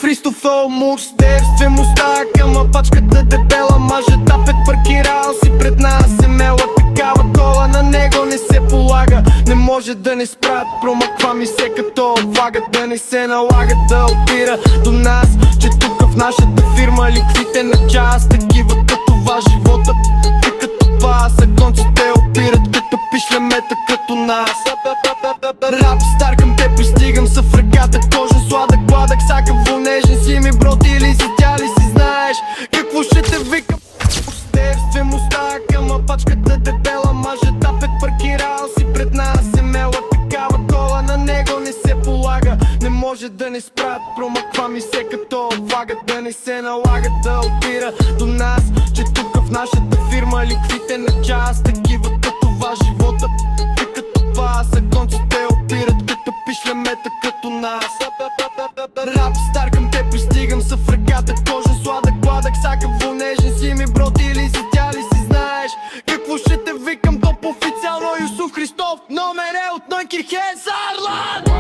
Юсуф Христов Олмур с девствеността към пачката дебела. Мъжета пет паркирал си пред нас емела. Такава кола на него не се полага. Не може да не спрат, промъква ми се като влага. Да не се налага да опира до нас, че тук в нашата фирма ликвите на час. Такива като вас живота и като вас, а конците опират като пишлемета като нас. Рап стар към те пристигам са в ръката, кожен сладък, гладък, сакав вонежен си ми брод или си тя ли си знаеш какво ще те викам. С девствеността към пачката дебела. Мъжета пет паркирал си пред нас емела. Такава кола на него не се полага. Не може да не спрат, промъква ми се като влага. Да не се налага да опира до нас, че тук в нашата фирма ликвите на час. Такива като вас живота и като вас, а конците опират като пишлемета като нас. Рап стар към те пристигам са в ръката, кожен сладък, гладък, сакав вонежен си ми брод или си тя ли си знаеш какво ще те викам. Топ официално Юсуф Христов, номер е от Нойкирхен Сарлан.